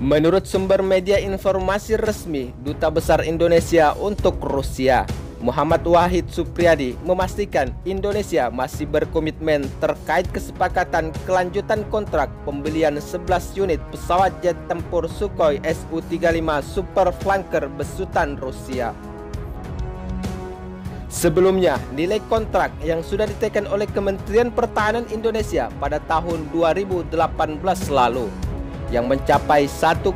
Menurut sumber media informasi resmi Duta Besar Indonesia untuk Rusia, Muhammad Wahid Supriyadi, memastikan Indonesia masih berkomitmen terkait kesepakatan kelanjutan kontrak pembelian 11 unit pesawat jet tempur Sukhoi Su-35 Super Flanker besutan Rusia. Sebelumnya, nilai kontrak yang sudah ditekan oleh Kementerian Pertahanan Indonesia pada tahun 2018 lalu yang mencapai 1,14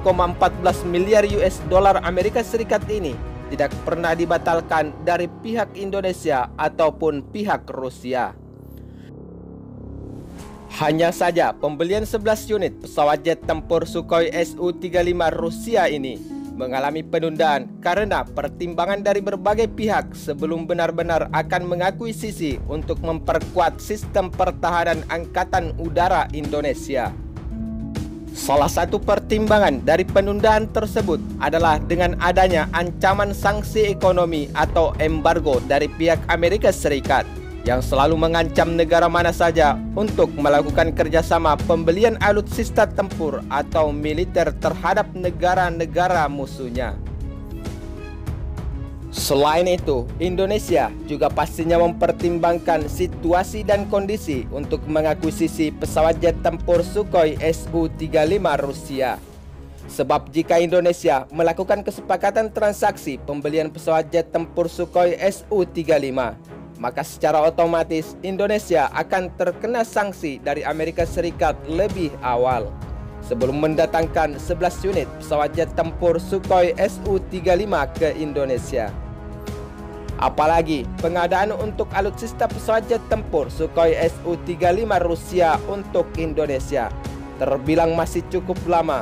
miliar US dollar Amerika Serikat ini tidak pernah dibatalkan dari pihak Indonesia ataupun pihak Rusia. Hanya saja pembelian 11 unit pesawat jet tempur Sukhoi Su-35 Rusia ini mengalami penundaan karena pertimbangan dari berbagai pihak sebelum benar-benar akan mengakuisisi untuk memperkuat sistem pertahanan Angkatan Udara Indonesia. Salah satu pertimbangan dari penundaan tersebut adalah dengan adanya ancaman sanksi ekonomi atau embargo dari pihak Amerika Serikat yang selalu mengancam negara mana saja untuk melakukan kerjasama pembelian alutsista tempur atau militer terhadap negara-negara musuhnya. Selain itu, Indonesia juga pastinya mempertimbangkan situasi dan kondisi untuk mengakuisisi pesawat jet tempur Sukhoi Su-35 Rusia. Sebab jika Indonesia melakukan kesepakatan transaksi pembelian pesawat jet tempur Sukhoi Su-35, maka secara otomatis Indonesia akan terkena sanksi dari Amerika Serikat lebih awal sebelum mendatangkan 11 unit pesawat jet tempur Sukhoi Su-35 ke Indonesia. Apalagi pengadaan untuk alutsista pesawat jet tempur Sukhoi Su-35 Rusia untuk Indonesia terbilang masih cukup lama.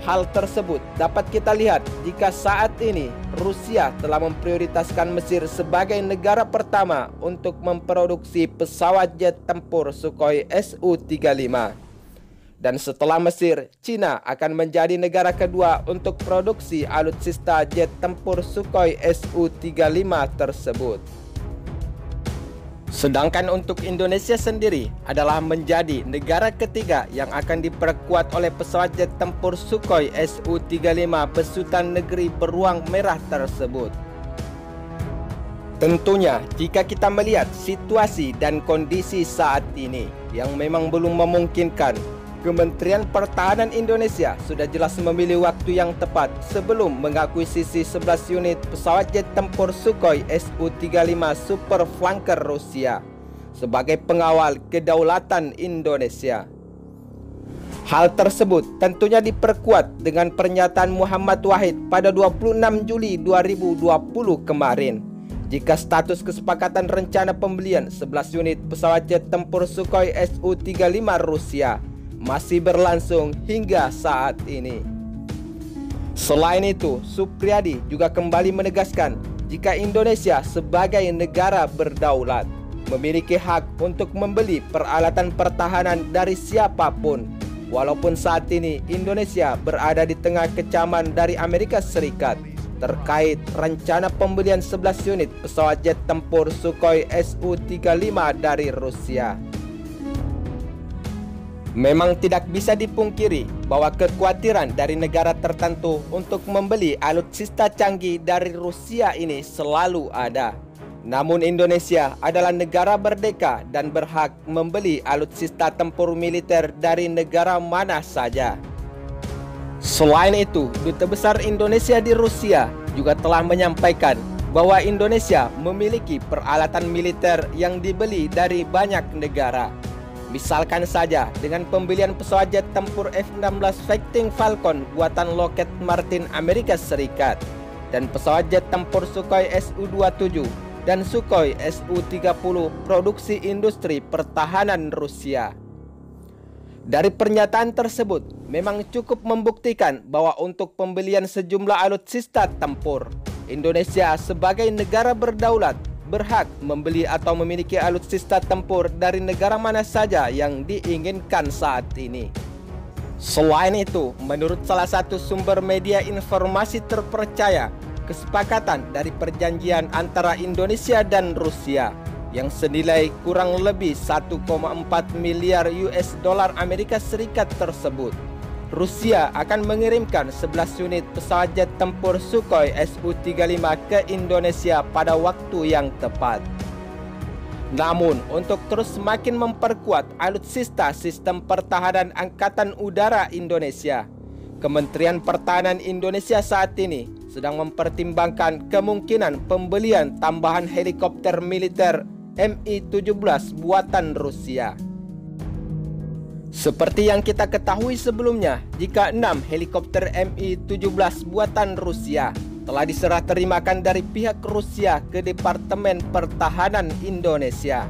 Hal tersebut dapat kita lihat jika saat ini Rusia telah memprioritaskan Mesir sebagai negara pertama untuk memproduksi pesawat jet tempur Sukhoi Su-35. Dan setelah Mesir, Cina akan menjadi negara kedua untuk produksi alutsista jet tempur Sukhoi Su-35 tersebut. Sedangkan untuk Indonesia sendiri adalah menjadi negara ketiga yang akan diperkuat oleh pesawat jet tempur Sukhoi Su-35 besutan negeri beruang merah tersebut. Tentunya jika kita melihat situasi dan kondisi saat ini yang memang belum memungkinkan, Kementerian Pertahanan Indonesia sudah jelas memilih waktu yang tepat sebelum mengakuisisi 11 unit pesawat jet tempur Sukhoi Su-35 Super Flanker Rusia sebagai pengawal kedaulatan Indonesia. Hal tersebut tentunya diperkuat dengan pernyataan Muhammad Wahid pada 26 Juli 2020 kemarin. Jika status kesepakatan rencana pembelian 11 unit pesawat jet tempur Sukhoi Su-35 Rusia masih berlangsung hingga saat ini. Selain itu, Supriyadi juga kembali menegaskan jika Indonesia sebagai negara berdaulat memiliki hak untuk membeli peralatan pertahanan dari siapapun, walaupun saat ini Indonesia berada di tengah kecaman dari Amerika Serikat terkait rencana pembelian 11 unit pesawat jet tempur Sukhoi Su-35 dari Rusia. Memang tidak bisa dipungkiri bahwa kekhawatiran dari negara tertentu untuk membeli alutsista canggih dari Rusia ini selalu ada. Namun Indonesia adalah negara merdeka dan berhak membeli alutsista tempur militer dari negara mana saja. Selain itu, Duta Besar Indonesia di Rusia juga telah menyampaikan bahwa Indonesia memiliki peralatan militer yang dibeli dari banyak negara. Misalkan saja dengan pembelian pesawat jet tempur F-16 Fighting Falcon buatan Lockheed Martin Amerika Serikat dan pesawat jet tempur Sukhoi Su-27 dan Sukhoi Su-30 produksi industri pertahanan Rusia. Dari pernyataan tersebut memang cukup membuktikan bahwa untuk pembelian sejumlah alutsista tempur, Indonesia sebagai negara berdaulat berhak membeli atau memiliki alutsista tempur dari negara mana saja yang diinginkan saat ini. Selain itu, menurut salah satu sumber media informasi terpercaya, kesepakatan dari perjanjian antara Indonesia dan Rusia yang senilai kurang lebih 1,4 miliar US dollar Amerika Serikat tersebut Rusia akan mengirimkan 11 unit pesawat jet tempur Sukhoi Su-35 ke Indonesia pada waktu yang tepat. Namun, untuk terus semakin memperkuat alutsista sistem pertahanan Angkatan Udara Indonesia, Kementerian Pertahanan Indonesia saat ini sedang mempertimbangkan kemungkinan pembelian tambahan helikopter militer Mi-17 buatan Rusia. Seperti yang kita ketahui sebelumnya, jika 6 helikopter Mi-17 buatan Rusia telah diserah terimakan dari pihak Rusia ke Departemen Pertahanan Indonesia.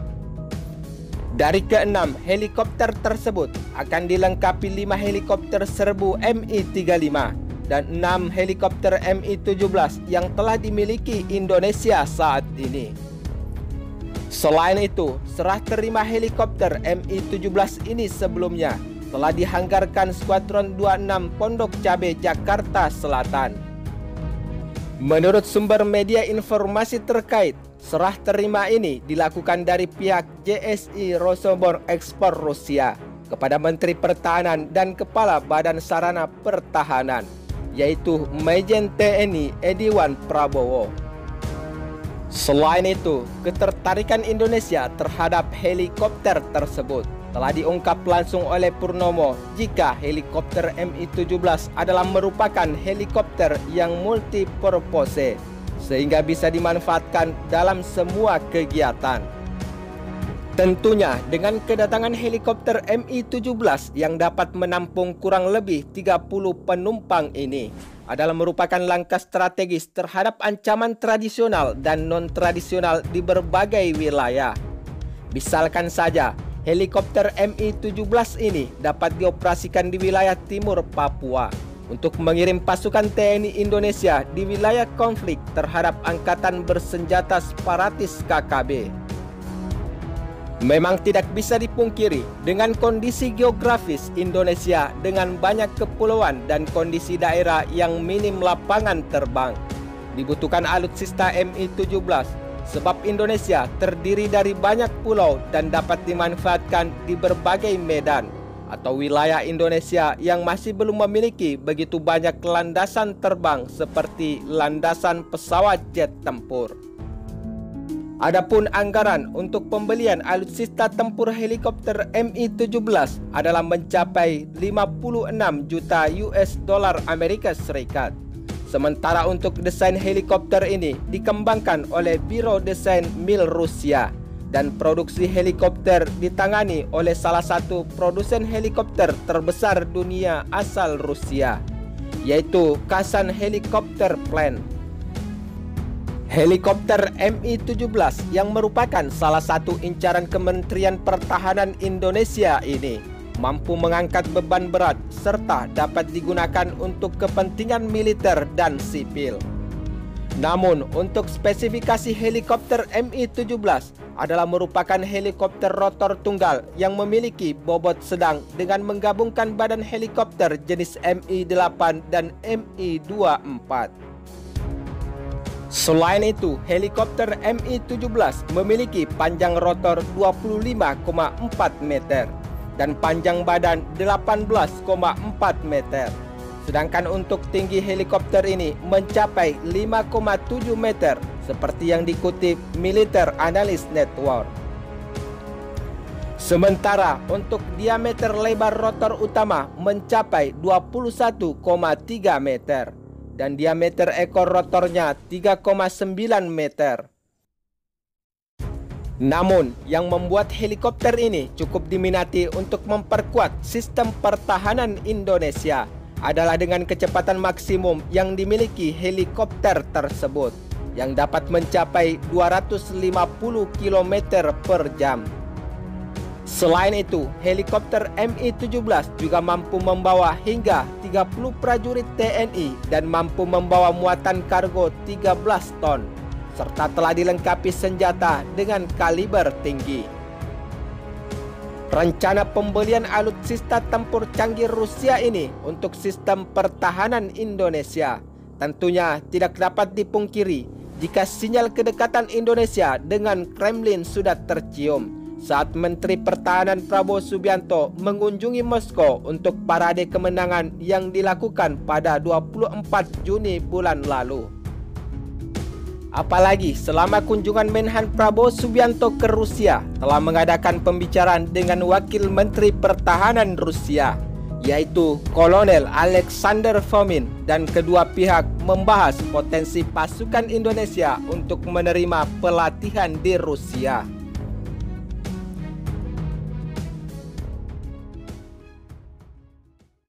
Dari ke-6 helikopter tersebut akan dilengkapi 5 helikopter serbu Mi-35 dan 6 helikopter Mi-17 yang telah dimiliki Indonesia saat ini. Selain itu, serah terima helikopter Mi-17 ini sebelumnya telah dianggarkan Skuadron 26 Pondok Cabe, Jakarta Selatan. Menurut sumber media informasi terkait, serah terima ini dilakukan dari pihak JSI Rosoboronexport Rusia kepada Menteri Pertahanan dan Kepala Badan Sarana Pertahanan, yaitu Majen TNI Ediwan Prabowo. Selain itu, ketertarikan Indonesia terhadap helikopter tersebut telah diungkap langsung oleh Purnomo jika helikopter Mi-17 adalah merupakan helikopter yang multipurpose sehingga bisa dimanfaatkan dalam semua kegiatan. Tentunya dengan kedatangan helikopter Mi-17 yang dapat menampung kurang lebih 30 penumpang ini adalah merupakan langkah strategis terhadap ancaman tradisional dan non-tradisional di berbagai wilayah. Misalkan saja, helikopter Mi-17 ini dapat dioperasikan di wilayah timur Papua untuk mengirim pasukan TNI Indonesia di wilayah konflik terhadap angkatan bersenjata separatis KKB. Memang tidak bisa dipungkiri, dengan kondisi geografis Indonesia dengan banyak kepulauan dan kondisi daerah yang minim lapangan terbang, dibutuhkan alutsista Mi-17 sebab Indonesia terdiri dari banyak pulau dan dapat dimanfaatkan di berbagai medan atau wilayah Indonesia yang masih belum memiliki begitu banyak landasan terbang seperti landasan pesawat jet tempur. Adapun anggaran untuk pembelian alutsista tempur helikopter Mi-17 adalah mencapai 56 juta US dollar Amerika Serikat. Sementara untuk desain helikopter ini dikembangkan oleh Biro Desain Mil Rusia dan produksi helikopter ditangani oleh salah satu produsen helikopter terbesar dunia asal Rusia, yaitu Kazan Helicopter Plant. Helikopter Mi-17 yang merupakan salah satu incaran Kementerian Pertahanan Indonesia ini mampu mengangkat beban berat serta dapat digunakan untuk kepentingan militer dan sipil. Namun, untuk spesifikasi helikopter Mi-17 adalah merupakan helikopter rotor tunggal yang memiliki bobot sedang dengan menggabungkan badan helikopter jenis Mi-8 dan Mi-24. Selain itu, helikopter Mi-17 memiliki panjang rotor 25,4 meter dan panjang badan 18,4 meter. Sedangkan untuk tinggi helikopter ini mencapai 5,7 meter seperti yang dikutip Military Analyst Network. Sementara untuk diameter lebar rotor utama mencapai 21,3 meter dan diameter ekor rotornya 3,9 meter. Namun, yang membuat helikopter ini cukup diminati untuk memperkuat sistem pertahanan Indonesia adalah dengan kecepatan maksimum yang dimiliki helikopter tersebut, yang dapat mencapai 250 km per jam. Selain itu, helikopter Mi-17 juga mampu membawa hingga 30 prajurit TNI dan mampu membawa muatan kargo 13 ton, serta telah dilengkapi senjata dengan kaliber tinggi. Rencana pembelian alutsista tempur canggih Rusia ini untuk sistem pertahanan Indonesia tentunya tidak dapat dipungkiri jika sinyal kedekatan Indonesia dengan Kremlin sudah tercium, saat Menteri Pertahanan Prabowo Subianto mengunjungi Moskow untuk parade kemenangan yang dilakukan pada 24 Juni bulan lalu. Apalagi selama kunjungan Menhan Prabowo Subianto ke Rusia telah mengadakan pembicaraan dengan Wakil Menteri Pertahanan Rusia, yaitu Kolonel Alexander Fomin, dan kedua pihak membahas potensi pasukan Indonesia untuk menerima pelatihan di Rusia.